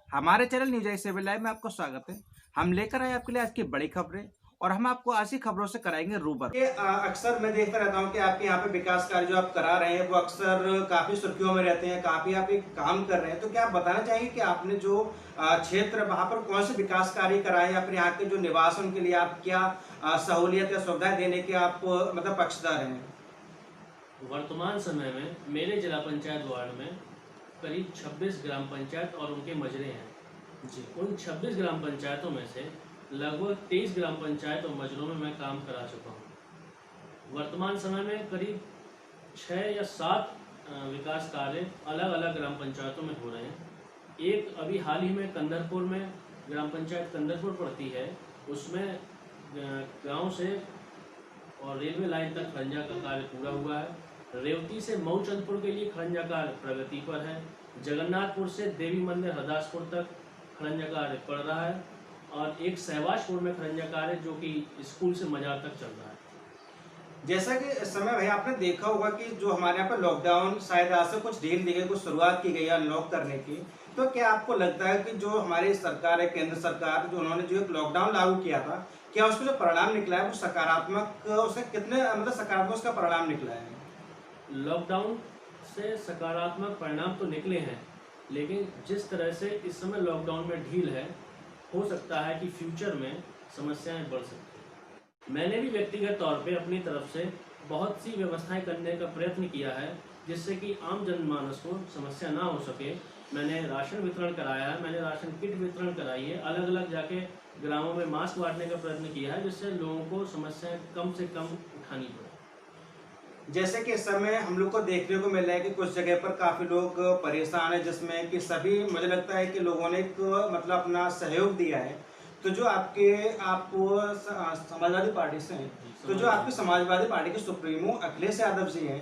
हमारे channel news आई 7 live में आपका स्वागत है। हम लेकर आए आपके लिए आज की बड़ी खबरें और हम आपको ऐसी खबरों से कराएंगे रूबरू। अक्सर मैं देखता रहता हूं कि आपके यहाँ पे विकास कार्य जो आप करा रहे हैं वो अक्सर काफी सुर्खियों में रहते हैं, काफी आप एक काम कर रहे हैं। तो क्या आप बताना चाहेंगे कि आपने जो क्षेत्र वहां पर कौन से विकास कार्य कराए या फिर यहाँ के जो निवास उनके लिए आप क्या सहूलियत या सुविधाएं देने के आप मतलब पक्षधर हैं? वर्तमान समय में मेरे जिला पंचायत वार्ड में करीब 26 ग्राम पंचायत और उनके मजरे हैं जी। उन 26 ग्राम पंचायतों में से लगभग 23 ग्राम पंचायत और मजरों में मैं काम करा चुका हूँ। वर्तमान समय में करीब 6 या 7 विकास कार्य अलग अलग ग्राम पंचायतों में हो रहे हैं। एक अभी हाल ही में कंदरपुर में ग्राम पंचायत कंदरपुर पड़ती है, उसमें गांव से और रेलवे लाइन तक खरंजा का कार्य पूरा हुआ है। रेवती से मऊचंदपुर के लिए खरंजा कार्य प्रगति पर है। जगन्नाथपुर से देवी मंदिर हरदासपुर तक खरंजा कार्य पड़ रहा है और एक सहवाजपुर में खरंजा कार्य जो कि स्कूल से मजार तक चल रहा है। जैसा कि इस समय भाई आपने देखा होगा कि जो हमारे यहाँ पर लॉकडाउन शायद आज से कुछ ढील दी गई, कुछ शुरुआत की गई है अनलॉक करने की। तो क्या आपको लगता है कि जो हमारी सरकार है, केंद्र सरकार, जो उन्होंने जो एक लॉकडाउन लागू किया था, क्या उसका जो परिणाम निकला है वो सकारात्मक, उसका कितने मतलब सकारात्मक उसका परिणाम निकला है? लॉकडाउन से सकारात्मक परिणाम तो निकले हैं, लेकिन जिस तरह से इस समय लॉकडाउन में ढील है, हो सकता है कि फ्यूचर में समस्याएं बढ़ सकती हैं। मैंने भी व्यक्तिगत तौर पे अपनी तरफ से बहुत सी व्यवस्थाएं करने का प्रयत्न किया है जिससे कि आम जनमानस को समस्या ना हो सके। मैंने राशन वितरण कराया है, मैंने राशन किट वितरण कराई है, अलग अलग जाके ग्रामों में मास्क बांटने का प्रयत्न किया है जिससे लोगों को समस्याएं कम से कम उठानी पड़े। जैसे कि इस समय हम लोग को देखने को मिल रहा है कि कुछ जगह पर काफी लोग परेशान है, जिसमें कि सभी मुझे लगता है कि लोगों ने एक मतलब अपना सहयोग दिया है। तो जो आप समाजवादी पार्टी से हैं, तो जो आपकी समाजवादी पार्टी के सुप्रीमो अखिलेश यादव जी हैं,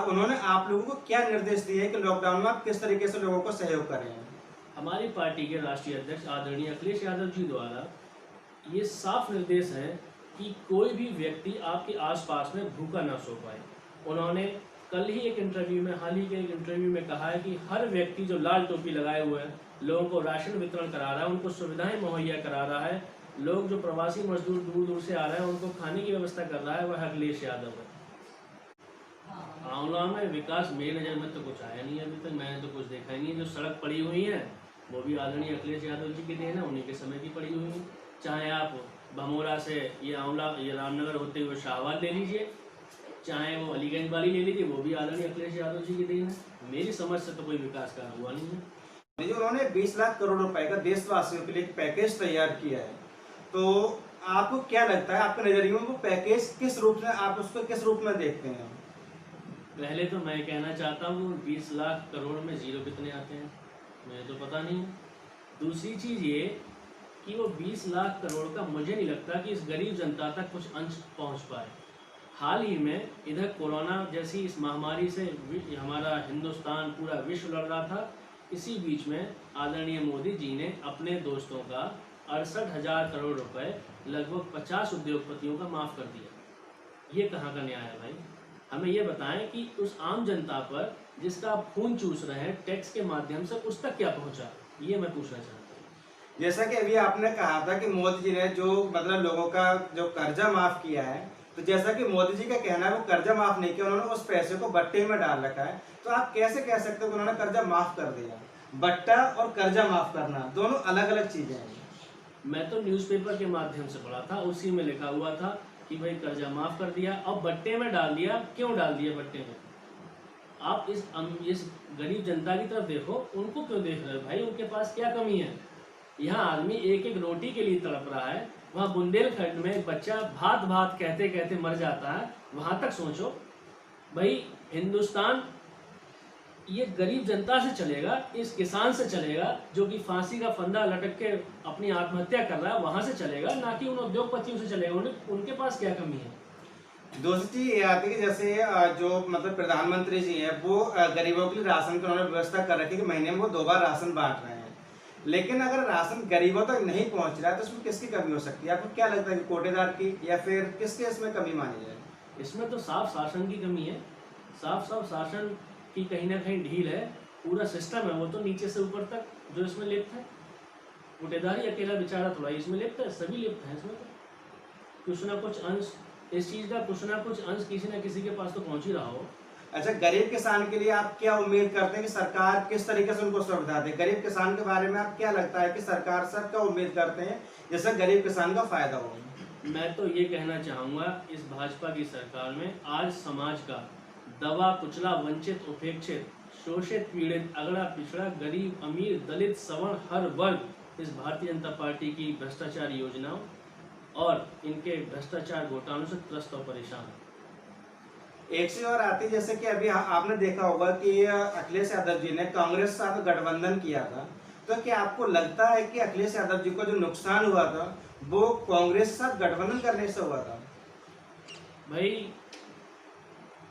उन्होंने आप लोगों को क्या निर्देश दिए हैं कि लॉकडाउन में आप किस तरीके से लोगों को सहयोग कर रहे हैं? हमारी पार्टी के राष्ट्रीय अध्यक्ष आदरणीय अखिलेश यादव जी द्वारा ये साफ निर्देश है कि कोई भी व्यक्ति आपके आसपास में भूखा ना सो पाए। उन्होंने कल ही एक इंटरव्यू में, हाल ही के एक इंटरव्यू में कहा है कि हर व्यक्ति जो लाल टोपी लगाए हुए है लोगों को राशन वितरण करा रहा है, उनको सुविधाएं मुहैया करा रहा है, लोग जो प्रवासी मजदूर दूर दूर से आ रहे हैं उनको खाने की व्यवस्था कर रहा है, वह अखिलेश यादव है। आंवला में विकास मेरी नज़र में तो कुछ आया नहीं है अभी तक, मैंने तो कुछ देखा ही नहीं है। जो सड़क पड़ी हुई है वो भी आदरणीय अखिलेश यादव जी की देन है, उन्हीं के समय की पड़ी हुई है। चाहे आप भमोरा से ये आंवला, ये रामनगर होते हुए शाहबाद ले लीजिए, चाहे वो अलीगंज वाली ले लीजिए, वो भी आदरणीय अखिलेश यादव जी की देन है। मेरी समझ से तो कोई विकास कार्य हुआ नहीं है। उन्होंने 20 लाख करोड़ रुपए का देशवासियों के लिए एक पैकेज तैयार किया है, तो आपको क्या लगता है, आपके नजरिए में वो पैकेज किस रूप में, आप उसको किस रूप में देखते हैं? पहले तो मैं कहना चाहता हूँ 20 लाख करोड़ में जीरो कितने आते हैं मुझे तो पता नहीं। दूसरी चीज़ ये कि वो 20 लाख करोड़ का मुझे नहीं लगता कि इस गरीब जनता तक कुछ अंश पहुँच पाए। हाल ही में इधर कोरोना जैसी इस महामारी से हमारा हिंदुस्तान, पूरा विश्व लड़ रहा था। इसी बीच में आदरणीय मोदी जी ने अपने दोस्तों का 68,000 करोड़ रुपए लगभग 50 उद्योगपतियों का माफ़ कर दिया। ये कहाँ का न्याय है भाई? हमें ये बताएं कि उस आम जनता पर जिसका आप खून चूस रहे हैं टैक्स के माध्यम से, उस तक क्या पहुंचा, ये मैं पूछना चाहता हूँ। जैसा कि अभी आपने कहा था कि मोदी जी ने जो मतलब लोगों का जो कर्जा माफ किया है, तो जैसा कि मोदी जी का कहना है वो कर्जा माफ नहीं किया, उन्होंने उस पैसे को बट्टे में डाल रखा है। तो आप कैसे कह सकते हो कि उन्होंने कर्जा माफ कर दिया? बट्टा और कर्जा माफ करना दोनों अलग अलग चीजें हैं। मैं तो न्यूज़पेपर के माध्यम से पढ़ा था, उसी में लिखा हुआ था कि भाई कर्जा माफ कर दिया, अब बट्टे में डाल दिया। क्यों डाल दिया बट्टे में? आप इस गरीब जनता की तरफ देखो, उनको क्यों देख रहे हो भाई? उनके पास क्या कमी है? यहाँ आदमी एक एक रोटी के लिए तड़प रहा है, वहाँ बुंदेलखंड में एक बच्चा भात भात कहते कहते मर जाता है। वहाँ तक सोचो भाई। हिंदुस्तान ये गरीब जनता से चलेगा, इस किसान से चलेगा जो कि फांसी का फंदा लटक के अपनी आत्महत्या कर रहा है, वहां से चलेगा, ना कि उन उद्योगपतियों से चलेगा। उनके पास क्या कमी है? दूसरी चीज ये आती है कि जैसे जो मतलब प्रधानमंत्री जी हैं वो गरीबों के लिए राशन की उन्होंने व्यवस्था कर रखी है कि महीने में वो 2 बार राशन बांट रहे हैं। लेकिन अगर राशन गरीबों तक नहीं पहुंच रहा है तो उसमें किसकी कमी हो सकती है? आपको क्या लगता है कि कोटेदार की, या फिर किसके इसमें कमी मानी जाए? इसमें तो साफ शासन की कमी है, साफ साफ शासन की कहीं ना कहीं ढील है। पूरा सिस्टम है वो तो नीचे से ऊपर तक जो इसमें लिप्त है। गुटेदारी अकेला बेचारा थोड़ा इसमें लिप्त है, सभी लिप्त हैं इसमें। तो कुछ ना कुछ अंश इस चीज़ का, कुछ ना कुछ अंश किसी न किसी के पास तो पहुंच ही रहा हो। अच्छा, गरीब किसान के लिए आप क्या उम्मीद करते हैं कि सरकार किस तरीके से उनको सुविधा दे? गरीब किसान के बारे में आप क्या लगता है कि सरकार से क्या उम्मीद करते हैं जिससे गरीब किसान का फायदा हो? मैं तो ये कहना चाहूँगा, इस भाजपा की सरकार में आज समाज का दबा कुचला, वंचित, उपेक्षित, शोषित, पीड़ित, अगड़ा पिछड़ा, गरीब, अमीर, दलित, सवर्ण, हर वर्ग इस भारतीय जनता पार्टी की भ्रष्टाचार योजनाओं और इनके भ्रष्टाचार घोटालों से त्रस्त और परेशान है। एक चीज और आती है, जैसे कि अभी आपने देखा होगा कि अखिलेश यादव जी ने कांग्रेस के साथ गठबंधन किया था, तो क्या आपको लगता है कि अखिलेश यादव जी को जो नुकसान हुआ था वो कांग्रेस के साथ गठबंधन करने से हुआ था? भाई,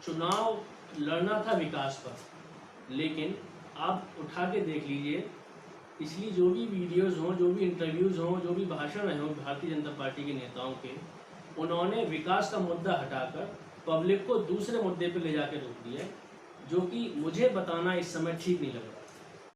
चुनाव लड़ना था विकास पर, लेकिन आप उठा के देख लीजिए, पिछली जो भी वीडियोस हों, जो भी इंटरव्यूज़ हों, जो भी भाषण हों भारतीय जनता पार्टी के नेताओं के, उन्होंने विकास का मुद्दा हटाकर पब्लिक को दूसरे मुद्दे पर ले जाकर रोक दिया, जो कि मुझे बताना इस समय ठीक नहीं लग रहा।